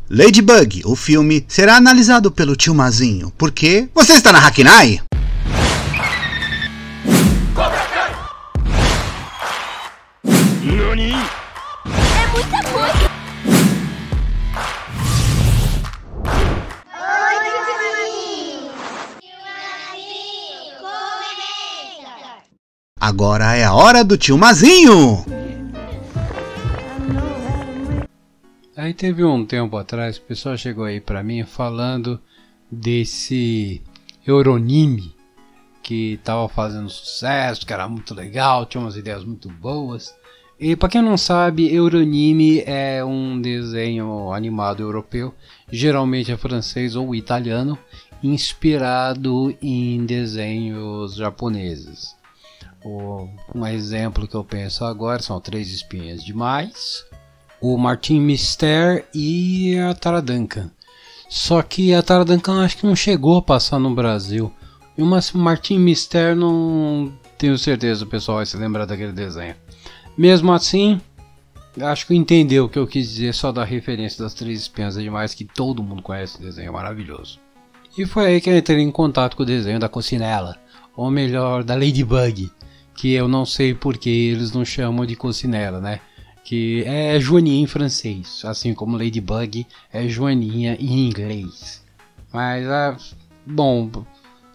Ladybug, o filme, será analisado pelo tio Mazinho, porque você está na Hakinai? NANI? É muita coisa! Agora é a hora do tio Mazinho! Aí teve um tempo atrás, o pessoal chegou aí pra mim falando desse Euronime que tava fazendo sucesso, que era muito legal, tinha umas ideias muito boas. E pra quem não sabe, Euronime é um desenho animado europeu, geralmente é francês ou italiano, inspirado em desenhos japoneses. Um exemplo que eu penso agora são Três Espinhas Demais, o Martin Mister e a Tara Duncan. Só que a Tara Duncan acho que não chegou a passar no Brasil. E o Martin Mister não tenho certeza o pessoal vai se lembrar daquele desenho. Mesmo assim, acho que entendeu o que eu quis dizer só da referência das Três Espinhas Demais, que todo mundo conhece, desenho maravilhoso. E foi aí que eu entrei em contato com o desenho da Coccinella, ou melhor, da Ladybug, que eu não sei porque eles não chamam de Coccinella, né? Que é Joaninha em francês, assim como Ladybug é Joaninha em inglês. Mas, bom,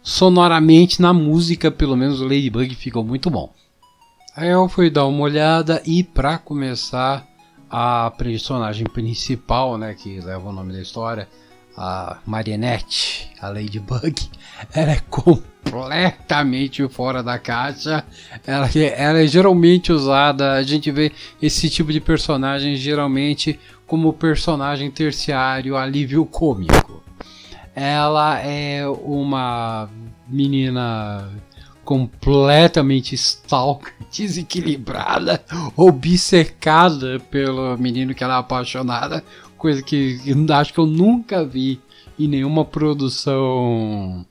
sonoramente na música, pelo menos o Ladybug ficou muito bom. Aí eu fui dar uma olhada e para começar, a personagem principal, né, que leva o nome da história, a Marinette, a Ladybug, ela é completamente fora da caixa. Ela é geralmente usada, a gente vê esse tipo de personagem geralmente como personagem terciário, alívio cômico. Ela é uma menina completamente stalker, desequilibrada, obcecada pelo menino que ela é apaixonada, coisa que acho que eu nunca vi em nenhuma produção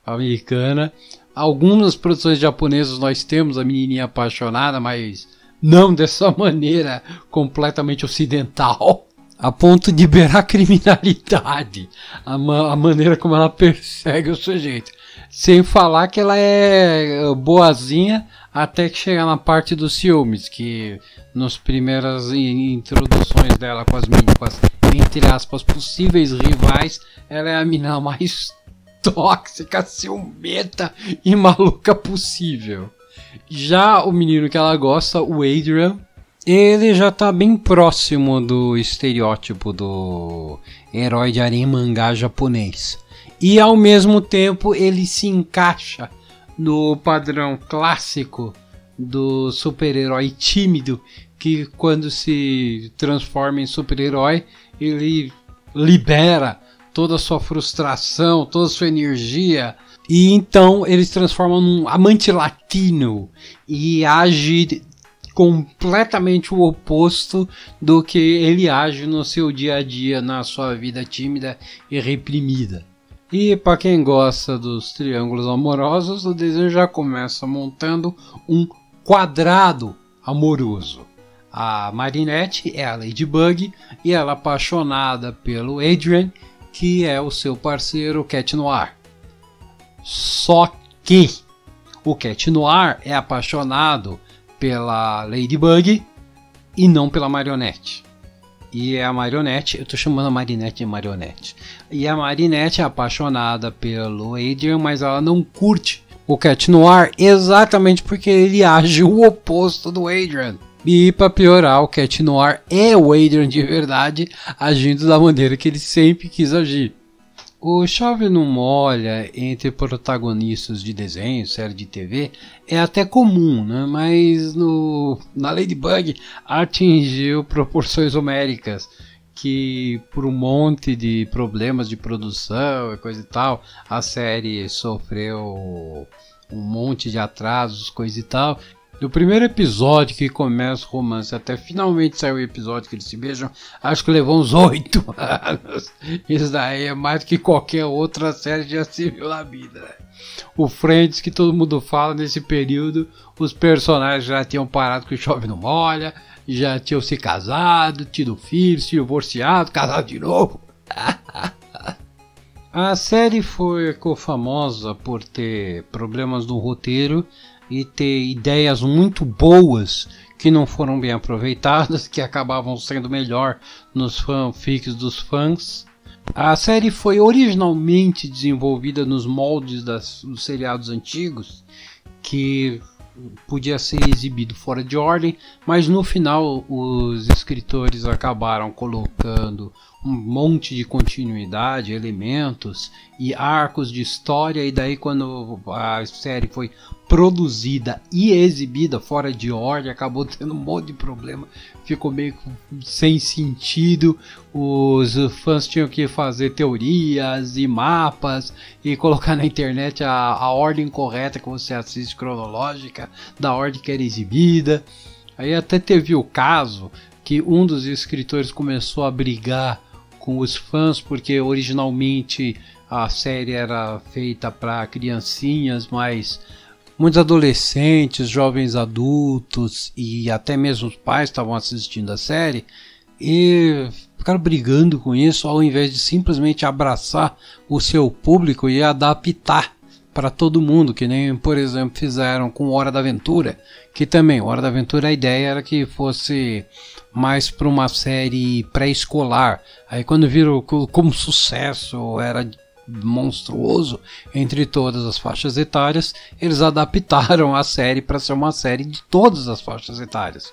americana. Algumas produções japonesas nós temos a menininha apaixonada, mas não dessa maneira completamente ocidental, a ponto de beirar a criminalidade, a maneira como ela persegue o sujeito. Sem falar que ela é boazinha até que chegar na parte dos ciúmes, que nas primeiras introduções dela com as entre aspas, possíveis rivais, ela é a menina mais tóxica, ciumenta e maluca possível. Já o menino que ela gosta, o Adrian, ele já tá bem próximo do estereótipo do herói de anime mangá japonês. E ao mesmo tempo ele se encaixa no padrão clássico do super-herói tímido, que quando se transforma em super-herói, ele libera toda a sua frustração, toda a sua energia, e então ele se transforma num amante latino e age completamente o oposto do que ele age no seu dia a dia, na sua vida tímida e reprimida. E para quem gosta dos triângulos amorosos, o desenho já começa montando um quadrado amoroso. A Marinette é a Ladybug e ela é apaixonada pelo Adrian, que é o seu parceiro Cat Noir. Só que o Cat Noir é apaixonado pela Ladybug e não pela Marionette. E a Marionette, eu tô chamando a Marinette de Marionette. E a Marinette é apaixonada pelo Adrian, mas ela não curte o Cat Noir exatamente porque ele age o oposto do Adrian. E para piorar, o Cat Noir é o Adrian de verdade, agindo da maneira que ele sempre quis agir. O chove não molha entre protagonistas de desenho, série de TV, é até comum, né? Mas na Ladybug atingiu proporções homéricas, que por um monte de problemas de produção e coisa e tal, a série sofreu um monte de atrasos, coisa e tal. Do primeiro episódio que começa o romance até finalmente sair o episódio que eles se beijam, acho que levou uns 8 anos. Isso daí é mais do que qualquer outra série já se viu na vida, né? O Friends, que todo mundo fala nesse período, os personagens já tinham parado com o chove não molha, já tinham se casado, tido filhos, se divorciado, casado de novo. A série ficou famosa por ter problemas no roteiro e ter ideias muito boas que não foram bem aproveitadas, que acabavam sendo melhor nos fanfics dos fãs. A série foi originalmente desenvolvida nos moldes dos seriados antigos, que podia ser exibido fora de ordem, mas no final os escritores acabaram colocando um monte de continuidade, elementos e arcos de história, e daí quando a série foi produzida e exibida fora de ordem, acabou tendo um monte de problema, ficou meio sem sentido, os fãs tinham que fazer teorias e mapas e colocar na internet a ordem correta que você assiste, cronológica, da ordem que era exibida. Aí até teve o caso que um dos escritores começou a brigar com os fãs, porque originalmente a série era feita para criancinhas, mas muitos adolescentes, jovens adultos e até mesmo os pais estavam assistindo a série e ficaram brigando com isso, ao invés de simplesmente abraçar o seu público e adaptar para todo mundo, que nem, por exemplo, fizeram com Hora da Aventura, que também, Hora da Aventura, a ideia era que fosse mais para uma série pré-escolar. Aí quando viram como sucesso era monstruoso entre todas as faixas etárias, eles adaptaram a série para ser uma série de todas as faixas etárias.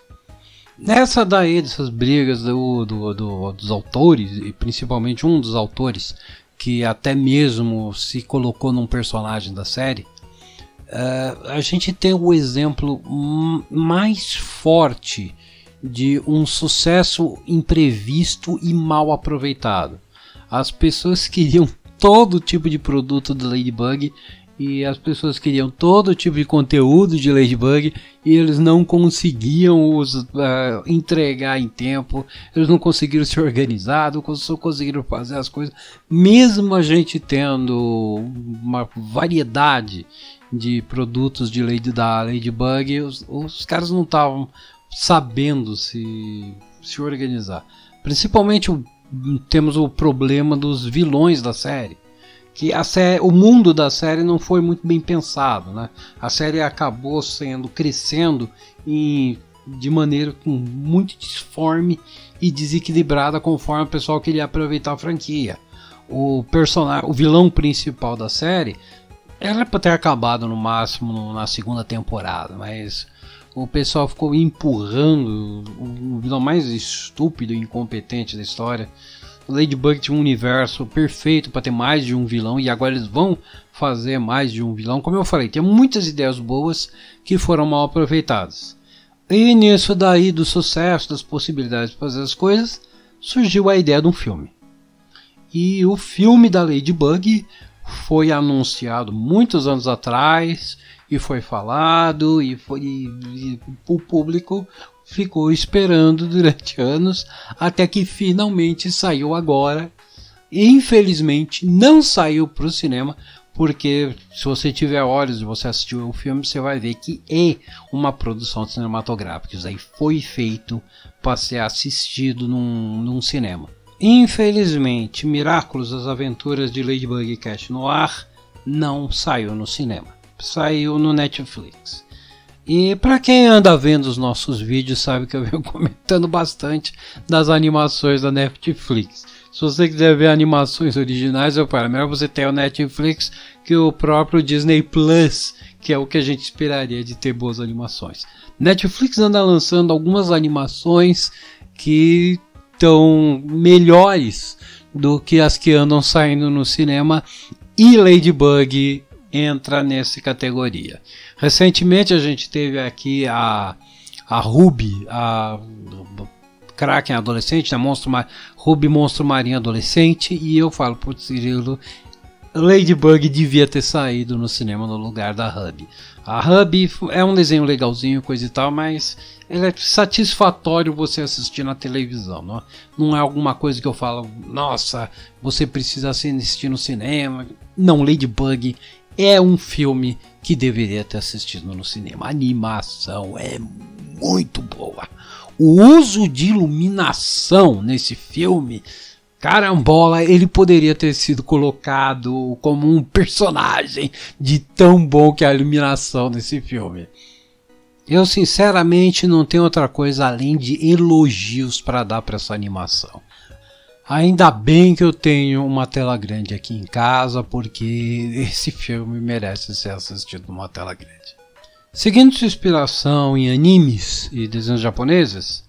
Nessa daí, dessas brigas dos autores, e principalmente um dos autores, que até mesmo se colocou num personagem da série, a gente tem o exemplo mais forte de um sucesso imprevisto e mal aproveitado. As pessoas queriam todo tipo de produto do Ladybug e as pessoas queriam todo tipo de conteúdo de Ladybug e eles não conseguiam entregar em tempo, eles não conseguiram se organizar, não conseguiram fazer as coisas, mesmo a gente tendo uma variedade de produtos da Ladybug, os caras não estavam sabendo se organizar. Principalmente temos o problema dos vilões da série, que o mundo da série não foi muito bem pensado, né? A série acabou crescendo de maneira muito disforme e desequilibrada conforme o pessoal queria aproveitar a franquia. O vilão principal da série era para ter acabado no máximo na segunda temporada, mas o pessoal ficou empurrando o vilão mais estúpido e incompetente da história. Ladybug tinha um universo perfeito para ter mais de um vilão e agora eles vão fazer mais de um vilão. Como eu falei, tem muitas ideias boas que foram mal aproveitadas. E nisso daí do sucesso, das possibilidades de fazer as coisas, surgiu a ideia de um filme. E o filme da Ladybug foi anunciado muitos anos atrás e foi falado e o público ficou esperando durante anos até que finalmente saiu agora. E infelizmente não saiu para o cinema, porque se você tiver olhos e você assistiu o filme, você vai ver que é uma produção cinematográfica. Isso aí foi feito para ser assistido num cinema. Infelizmente, Miraculous, as aventuras de Ladybug e Cat Noir não saiu no cinema, saiu no Netflix. E para quem anda vendo os nossos vídeos sabe que eu venho comentando bastante das animações da Netflix. Se você quiser ver animações originais, melhor você ter o Netflix que o próprio Disney Plus, que é o que a gente esperaria de ter boas animações. Netflix anda lançando algumas animações que estão melhores do que as que andam saindo no cinema, e Ladybug entra nessa categoria. Recentemente a gente teve aqui a Ruby, a Kraken adolescente, a Ruby Monstro Marinho adolescente, e eu falo por Cirilo, Ladybug devia ter saído no cinema no lugar da Ruby. A Ruby é um desenho legalzinho, coisa e tal, mas ele é satisfatório você assistir na televisão, não é alguma coisa que eu falo, nossa, você precisa assistir no cinema. Não, Ladybug é um filme que deveria ter assistido no cinema. A animação é muito boa. O uso de iluminação nesse filme carambola, ele poderia ter sido colocado como um personagem de tão bom que é a iluminação desse filme. Eu sinceramente não tenho outra coisa além de elogios para dar para essa animação. Ainda bem que eu tenho uma tela grande aqui em casa, porque esse filme merece ser assistido numa tela grande. Seguindo sua inspiração em animes e desenhos japoneses,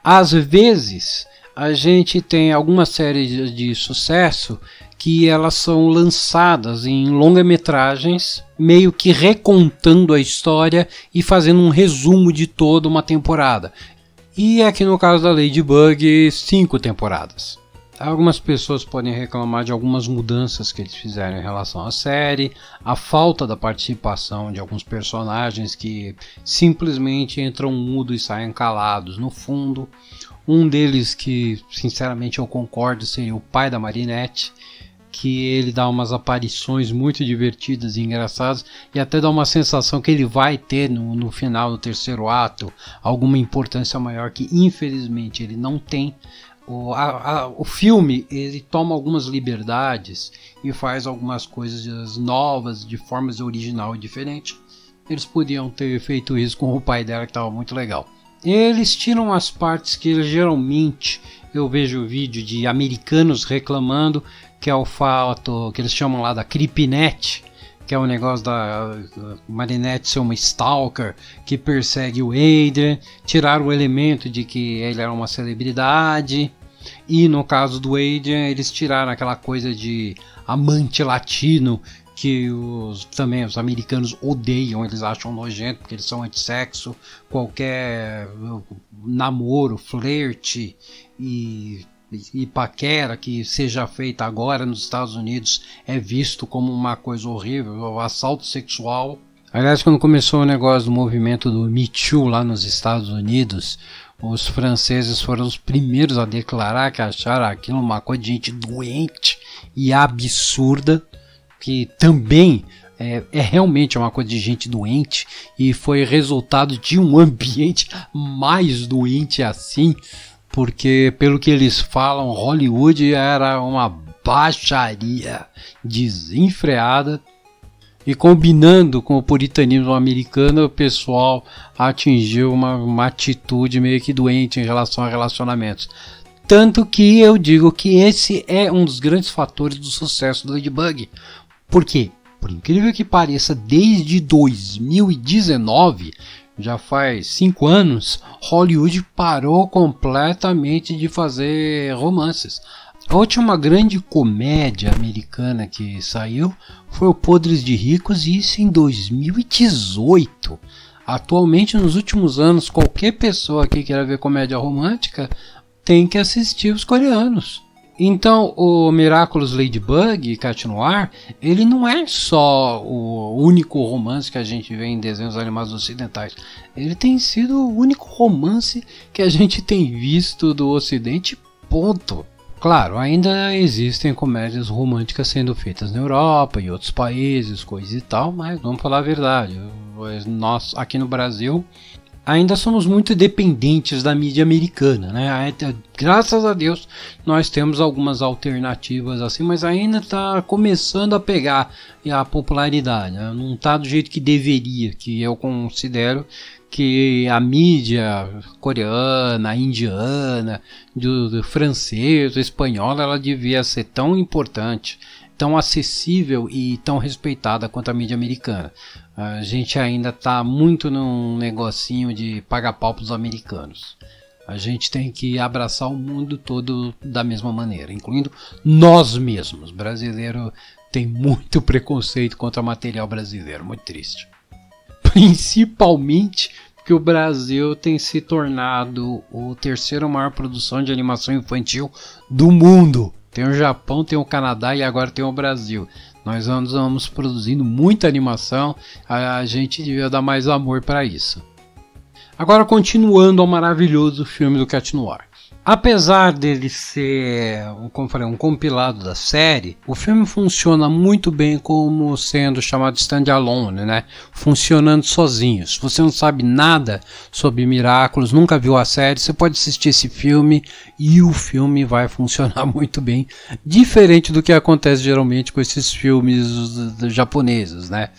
às vezes a gente tem algumas séries de sucesso que elas são lançadas em longa-metragens, meio que recontando a história e fazendo um resumo de toda uma temporada. E aqui no caso da Ladybug, 5 temporadas. Algumas pessoas podem reclamar de algumas mudanças que eles fizeram em relação à série, a falta da participação de alguns personagens que simplesmente entram mudo e saem calados no fundo. Um deles que sinceramente eu concordo seria o pai da Marinette, que ele dá umas aparições muito divertidas e engraçadas e até dá uma sensação que ele vai ter no final do terceiro ato alguma importância maior que infelizmente ele não tem. O filme ele toma algumas liberdades e faz algumas coisas novas de formas original e diferente. Eles podiam ter feito isso com o pai dela, que estava muito legal. Eles tiram as partes que geralmente eu vejo vídeo de americanos reclamando, que é o fato que eles chamam lá da creepynet, que é o negócio da Marinette ser uma stalker que persegue o Adrian. Tiraram o elemento de que ele era uma celebridade. E no caso do Adrian, eles tiraram aquela coisa de amante latino que também os americanos odeiam, eles acham nojento porque eles são antissexo. Qualquer namoro, flerte e paquera que seja feita agora nos Estados Unidos é visto como uma coisa horrível, o assalto sexual. Aliás, quando começou o negócio do movimento do Me Too lá nos Estados Unidos, os franceses foram os primeiros a declarar que acharam aquilo uma coisa de gente doente e absurda, que também é realmente uma coisa de gente doente e foi resultado de um ambiente mais doente assim. Porque, pelo que eles falam, Hollywood era uma baixaria desenfreada. E combinando com o puritanismo americano, o pessoal atingiu uma atitude meio que doente em relação a relacionamentos. Tanto que eu digo que esse é um dos grandes fatores do sucesso do Ladybug. Por quê? Por incrível que pareça, desde 2019... já faz 5 anos, Hollywood parou completamente de fazer romances. A última grande comédia americana que saiu foi o Podres de Ricos, e isso em 2018. Atualmente, nos últimos anos, qualquer pessoa que queira ver comédia romântica tem que assistir os coreanos. Então, o Miraculous Ladybug e Cat Noir, ele não é só o único romance que a gente vê em desenhos animados ocidentais. Ele tem sido o único romance que a gente tem visto do Ocidente, ponto. Claro, ainda existem comédias românticas sendo feitas na Europa e outros países, coisa e tal, mas vamos falar a verdade. Nós, aqui no Brasil, ainda somos muito dependentes da mídia americana, né? Graças a Deus nós temos algumas alternativas assim, mas ainda está começando a pegar a popularidade, né? Não está do jeito que deveria, que eu considero que a mídia coreana, indiana, do francês, do espanhol, ela devia ser tão importante, tão acessível e tão respeitada quanto a mídia americana. A gente ainda está muito num negocinho de pagar pau para os americanos. A gente tem que abraçar o mundo todo da mesma maneira, incluindo nós mesmos. O brasileiro tem muito preconceito contra material brasileiro, muito triste. Principalmente porque o Brasil tem se tornado o terceiro maior produção de animação infantil do mundo. Tem o Japão, tem o Canadá e agora tem o Brasil. Nós vamos produzindo muita animação, a gente devia dar mais amor para isso. Agora, continuando ao maravilhoso filme do Cat Noir. Apesar dele ser, como falei, um compilado da série, o filme funciona muito bem como sendo chamado standalone, né? Funcionando sozinho. Se você não sabe nada sobre Miraculous, nunca viu a série, você pode assistir esse filme e o filme vai funcionar muito bem. Diferente do que acontece geralmente com esses filmes japoneses, né?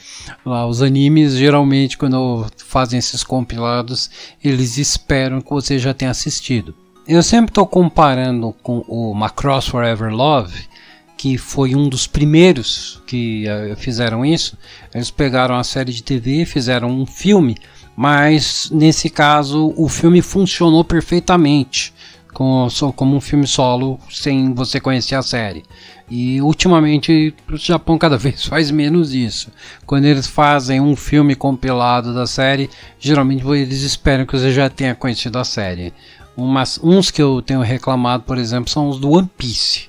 Lá, os animes, geralmente, quando fazem esses compilados, eles esperam que você já tenha assistido. Eu sempre estou comparando com o Macross Forever Love, que foi um dos primeiros que fizeram isso. Eles pegaram a série de TV, fizeram um filme, mas nesse caso o filme funcionou perfeitamente como um filme solo, sem você conhecer a série. E ultimamente o Japão cada vez faz menos isso. Quando eles fazem um filme compilado da série, geralmente eles esperam que você já tenha conhecido a série. Uns que eu tenho reclamado, por exemplo, são os do One Piece.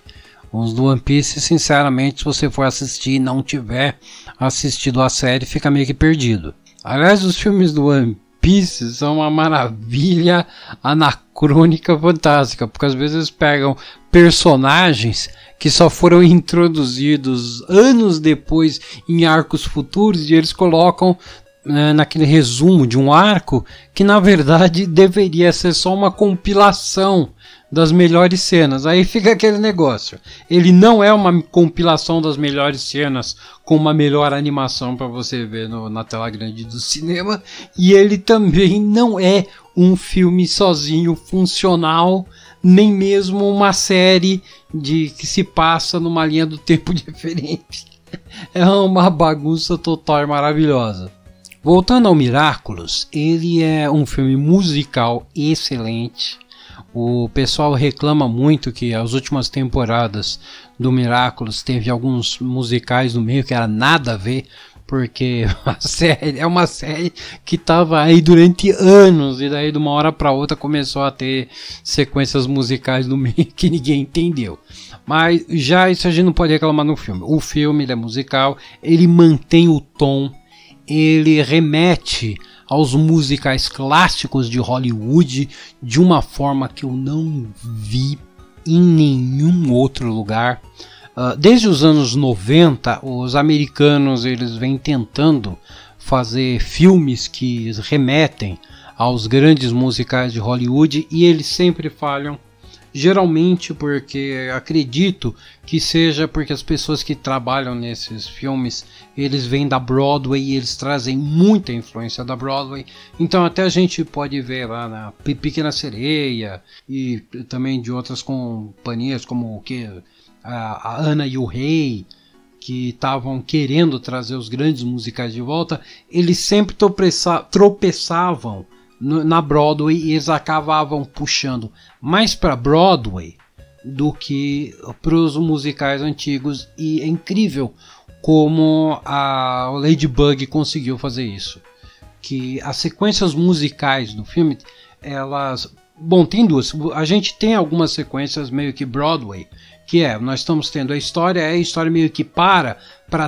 Os do One Piece, sinceramente, se você for assistir e não tiver assistido a série, fica meio que perdido. Aliás, os filmes do One Piece são uma maravilha anacrônica fantástica, porque às vezes eles pegam personagens que só foram introduzidos anos depois em arcos futuros e eles colocam naquele resumo de um arco que na verdade deveria ser só uma compilação das melhores cenas. Aí fica aquele negócio, ele não é uma compilação das melhores cenas com uma melhor animação para você ver na tela grande do cinema, e ele também não é um filme sozinho funcional, nem mesmo uma série que se passa numa linha do tempo diferente. É uma bagunça total e maravilhosa. Voltando ao Miraculous, ele é um filme musical excelente. O pessoal reclama muito que as últimas temporadas do Miraculous teve alguns musicais no meio que era nada a ver, porque a série é uma série que estava aí durante anos e daí de uma hora para outra começou a ter sequências musicais no meio que ninguém entendeu. Mas já isso a gente não pode reclamar no filme. O filme ele é musical, ele mantém o tom, ele remete aos musicais clássicos de Hollywood de uma forma que eu não vi em nenhum outro lugar. Desde os anos 90, os americanos eles vêm tentando fazer filmes que remetem aos grandes musicais de Hollywood e eles sempre falham. Geralmente porque acredito que seja porque as pessoas que trabalham nesses filmes, eles vêm da Broadway e eles trazem muita influência da Broadway. Então até a gente pode ver lá na Pequena Sereia e também de outras companhias como a Ana e o Rei, que estavam querendo trazer os grandes musicais de volta, eles sempre tropeçavam na Broadway e eles acabavam puxando mais para Broadway do que para os musicais antigos, e é incrível como a Ladybug conseguiu fazer isso, que as sequências musicais do filme, elas, bom, tem duas, a gente tem algumas sequências meio que Broadway, que nós estamos tendo a história meio que para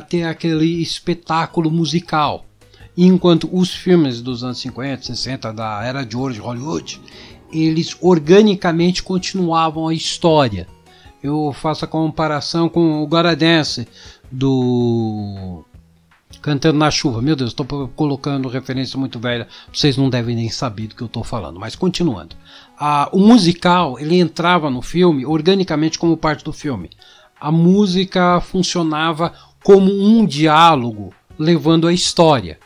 ter aquele espetáculo musical. Enquanto os filmes dos anos 50, 60, da Era de Ouro de Hollywood, eles organicamente continuavam a história. Eu faço a comparação com o Gotta Dance do Cantando na Chuva. Meu Deus, estou colocando referência muito velha, vocês não devem nem saber do que eu estou falando, mas continuando. O musical, ele entrava no filme organicamente como parte do filme. A música funcionava como um diálogo levando a história.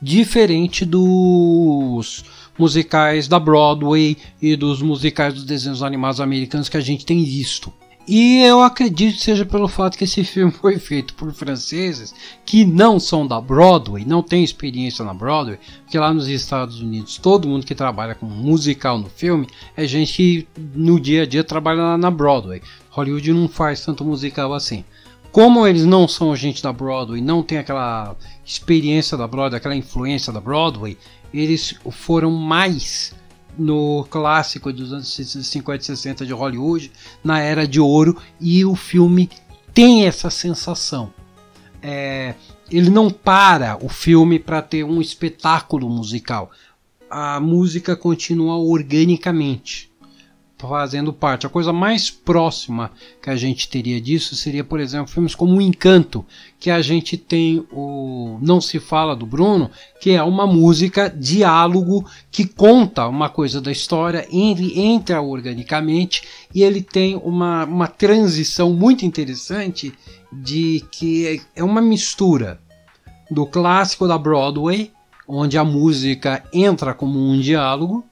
Diferente dos musicais da Broadway e dos musicais dos desenhos animados americanos que a gente tem visto. E eu acredito que seja pelo fato que esse filme foi feito por franceses que não são da Broadway, não tem experiência na Broadway, porque lá nos Estados Unidos todo mundo que trabalha com musical no filme é gente que no dia a dia trabalha na Broadway. Hollywood não faz tanto musical assim. Como eles não são gente da Broadway, não tem aquela experiência da Broadway, aquela influência da Broadway, eles foram mais no clássico dos anos 50 e 60 de Hollywood, na Era de Ouro, e o filme tem essa sensação. Ele não para o filme para ter um espetáculo musical. A música continua organicamente. fazendo parte. A coisa mais próxima que a gente teria disso seria, por exemplo, filmes como O Encanto, que a gente tem o Não Se Fala do Bruno, que é uma música diálogo que conta uma coisa da história, entra organicamente, e ele tem uma transição muito interessante de que é uma mistura do clássico da Broadway, onde a música entra como um diálogo.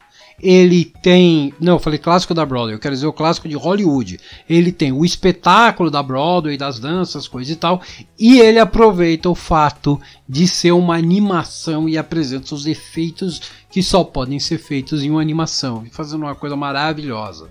Ele tem... Não, eu falei clássico da Broadway, eu quero dizer o clássico de Hollywood. Ele tem o espetáculo da Broadway, das danças, coisa e tal, e ele aproveita o fato de ser uma animação e apresenta os efeitos que só podem ser feitos em uma animação, fazendo uma coisa maravilhosa.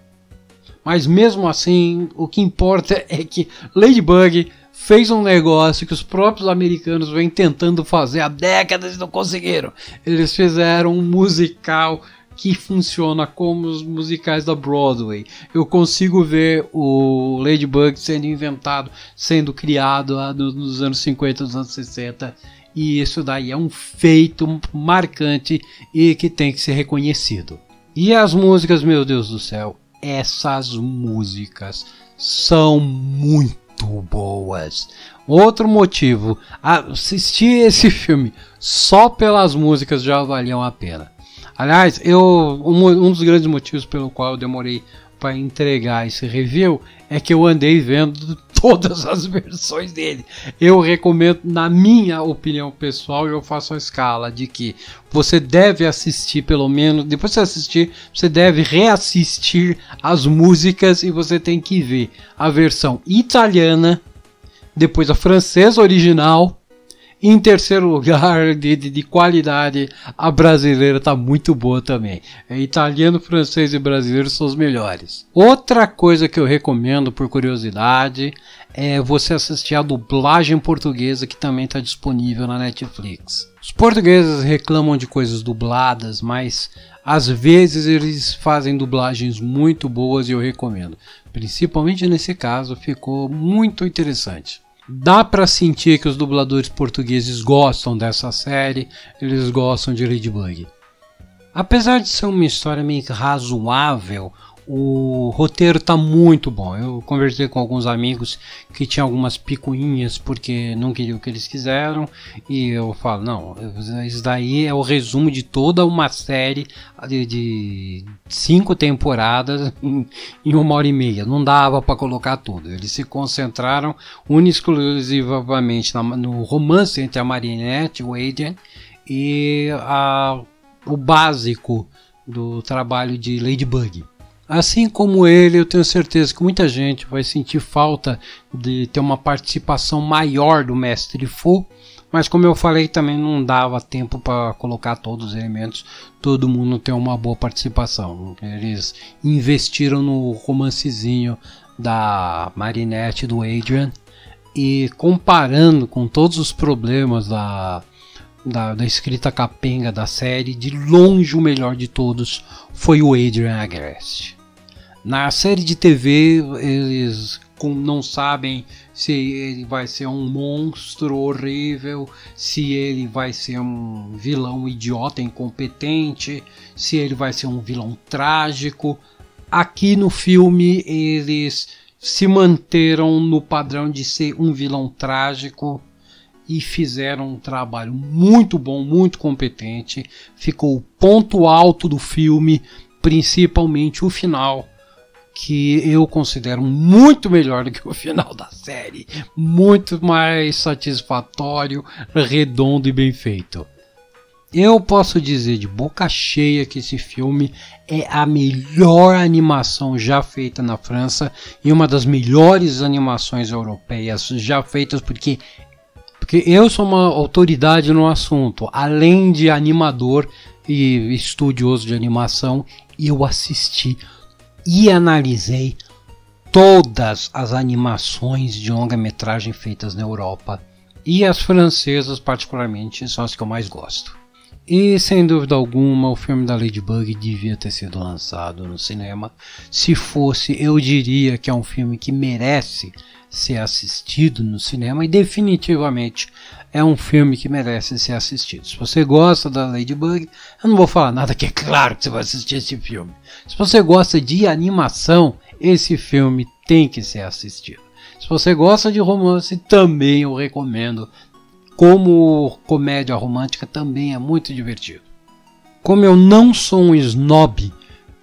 Mas mesmo assim, o que importa é que Ladybug fez um negócio que os próprios americanos vêm tentando fazer há décadas e não conseguiram. Eles fizeram um musical que funciona como os musicais da Broadway. Eu consigo ver o Ladybug sendo inventado, sendo criado nos anos 50, nos anos 60, e isso daí é um feito marcante e que tem que ser reconhecido. E as músicas, meu Deus do céu, essas músicas são muito boas. Outro motivo, assistir esse filme só pelas músicas já valiam a pena. Aliás, um dos grandes motivos pelo qual eu demorei para entregar esse review é que eu andei vendo todas as versões dele. Eu recomendo, na minha opinião pessoal, eu faço a escala de que você deve assistir pelo menos, depois de você assistir, você deve reassistir as músicas e você tem que ver a versão italiana, depois a francesa original. Em terceiro lugar, de qualidade, a brasileira está muito boa também. Italiano, francês e brasileiro são os melhores. Outra coisa que eu recomendo por curiosidade é você assistir a dublagem portuguesa, que também está disponível na Netflix. Os portugueses reclamam de coisas dubladas, mas às vezes eles fazem dublagens muito boas e eu recomendo. Principalmente nesse caso, ficou muito interessante. Dá para sentir que os dubladores portugueses gostam dessa série, eles gostam de Ladybug. Apesar de ser uma história meio razoável, o roteiro tá muito bom. Eu conversei com alguns amigos que tinham algumas picuinhas porque não queriam o que eles quiseram, e eu falo, não, isso daí é o resumo de toda uma série de 5 temporadas em 1h30. Não dava para colocar tudo. Eles se concentraram exclusivamente no romance entre a Marinette e o Adrian e o básico do trabalho de Ladybug. Assim como ele, eu tenho certeza que muita gente vai sentir falta de ter uma participação maior do Mestre Fu, mas como eu falei, também não dava tempo para colocar todos os elementos, todo mundo tem uma boa participação. Eles investiram no romancezinho da Marinette e do Adrian, e comparando com todos os problemas da escrita capenga da série, de longe o melhor de todos foi o Adrian Agreste. Na série de TV, eles não sabem se ele vai ser um monstro horrível, se ele vai ser um vilão idiota, incompetente, se ele vai ser um vilão trágico. Aqui no filme, eles se manteram no padrão de ser um vilão trágico e fizeram um trabalho muito bom, muito competente. Ficou o ponto alto do filme, principalmente o final, que eu considero muito melhor do que o final da série, muito mais satisfatório, redondo e bem feito. Eu posso dizer de boca cheia que esse filme é a melhor animação já feita na França e uma das melhores animações europeias já feitas, porque eu sou uma autoridade no assunto. Além de animador e estudioso de animação, eu assisti e analisei todas as animações de longa-metragem feitas na Europa, e as francesas particularmente são as que eu mais gosto. E sem dúvida alguma o filme da Ladybug devia ter sido lançado no cinema. Se fosse, eu diria que é um filme que merece ser assistido no cinema, e definitivamente é um filme que merece ser assistido. Se você gosta da Ladybug, eu não vou falar nada, que é claro que você vai assistir esse filme. Se você gosta de animação, esse filme tem que ser assistido. Se você gosta de romance, também eu recomendo. Como comédia romântica, também é muito divertido. Como eu não sou um snob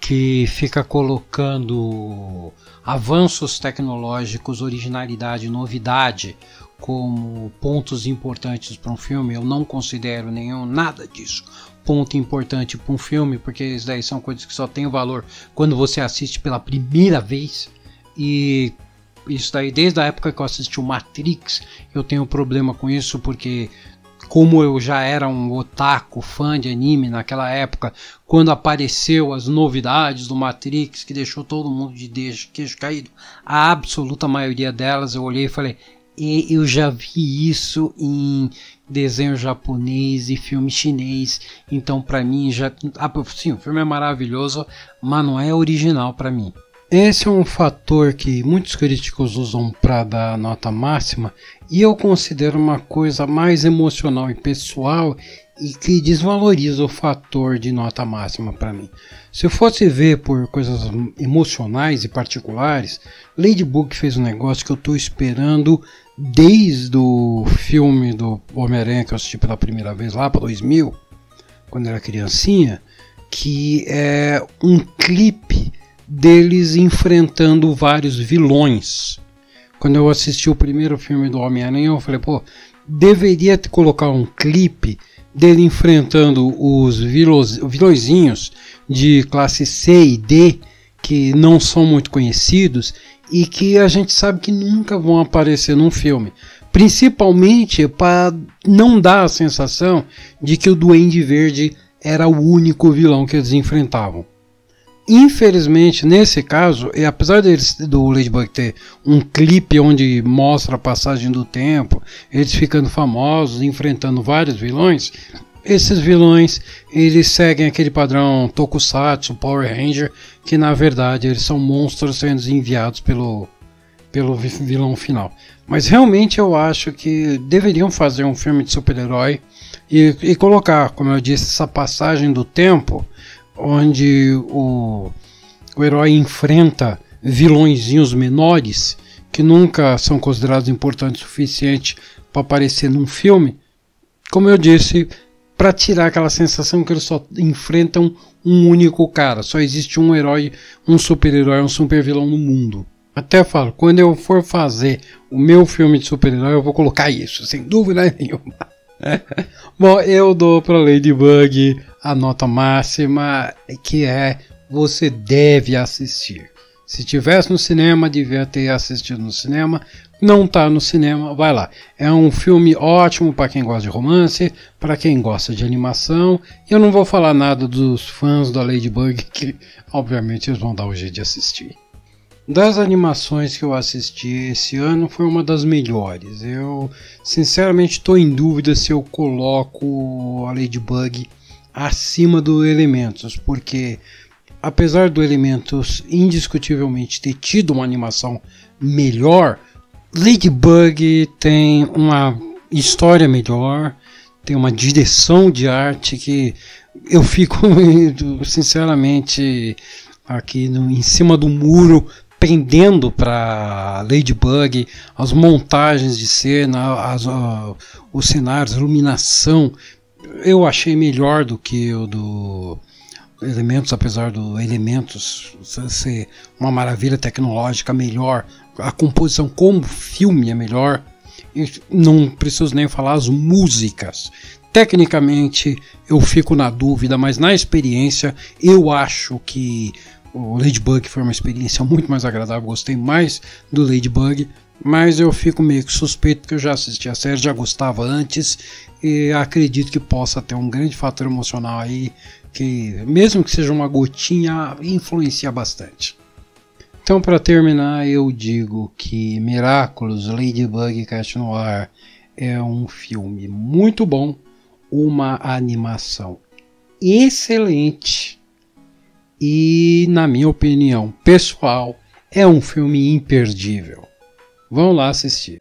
que fica colocando avanços tecnológicos, originalidade, novidade como pontos importantes para um filme, eu não considero nada disso ponto importante para um filme, porque isso daí são coisas que só tem valor quando você assiste pela primeira vez. E isso daí, desde a época que eu assisti o Matrix, eu tenho problema com isso, porque como eu já era um otaku, fã de anime naquela época, quando apareceu as novidades do Matrix, que deixou todo mundo de queixo caído, a absoluta maioria delas, eu olhei e falei, eu já vi isso em desenho japonês e filme chinês, então pra mim já... sim, o filme é maravilhoso, mas não é original pra mim. Esse é um fator que muitos críticos usam para dar nota máxima, e eu considero uma coisa mais emocional e pessoal e que desvaloriza o fator de nota máxima para mim. Se eu fosse ver por coisas emocionais e particulares, Ladybug fez um negócio que eu estou esperando desde o filme do Homem-Aranha que eu assisti pela primeira vez lá para 2000, quando eu era criancinha, que é um clipe deles enfrentando vários vilões. Quando eu assisti o primeiro filme do Homem-Aranha, eu falei, pô, deveria colocar um clipe dele enfrentando os vilõezinhos de classe C e D, que não são muito conhecidos e que a gente sabe que nunca vão aparecer num filme. Principalmente para não dar a sensação de que o Duende Verde era o único vilão que eles enfrentavam. Infelizmente, nesse caso, e apesar do Ladybug ter um clipe onde mostra a passagem do tempo, eles ficando famosos, enfrentando vários vilões, esses vilões eles seguem aquele padrão Tokusatsu, Power Ranger, que na verdade eles são monstros sendo enviados pelo vilão final. Mas realmente eu acho que deveriam fazer um filme de super-herói e colocar, como eu disse, essa passagem do tempo, onde o herói enfrenta vilõezinhos menores que nunca são considerados importantes o suficiente para aparecer num filme, como eu disse, para tirar aquela sensação que eles só enfrentam um único cara, só existe um herói, um super-herói, um super-vilão no mundo. Até falo, quando eu for fazer o meu filme de super-herói, eu vou colocar isso, sem dúvida nenhuma. Bom, eu dou para Ladybug a nota máxima, que é: você deve assistir. Se tivesse no cinema, devia ter assistido no cinema. Não tá no cinema, vai lá. É um filme ótimo para quem gosta de romance, para quem gosta de animação. Eu não vou falar nada dos fãs da Ladybug, que obviamente eles vão dar o jeito de assistir. Das animações que eu assisti esse ano, foi uma das melhores. Eu sinceramente estou em dúvida se eu coloco a Ladybug acima do Elementos, porque apesar do Elementos indiscutivelmente ter tido uma animação melhor, Ladybug tem uma história melhor, tem uma direção de arte que eu fico sinceramente aqui em cima do muro pendendo para Ladybug, as montagens de cena, os cenários, a iluminação. Eu achei melhor do que o do Elementos, apesar do Elementos ser uma maravilha tecnológica melhor. A composição como filme é melhor. E não preciso nem falar as músicas. Tecnicamente eu fico na dúvida, mas na experiência eu acho que o Ladybug foi uma experiência muito mais agradável, gostei mais do Ladybug, mas eu fico meio que suspeito porque eu já assisti a série, já gostava antes e acredito que possa ter um grande fator emocional aí, que mesmo que seja uma gotinha, influencia bastante. Então, para terminar, eu digo que Miraculous, Ladybug e Cat Noir é um filme muito bom, uma animação excelente e, na minha opinião pessoal, é um filme imperdível. Vão lá assistir.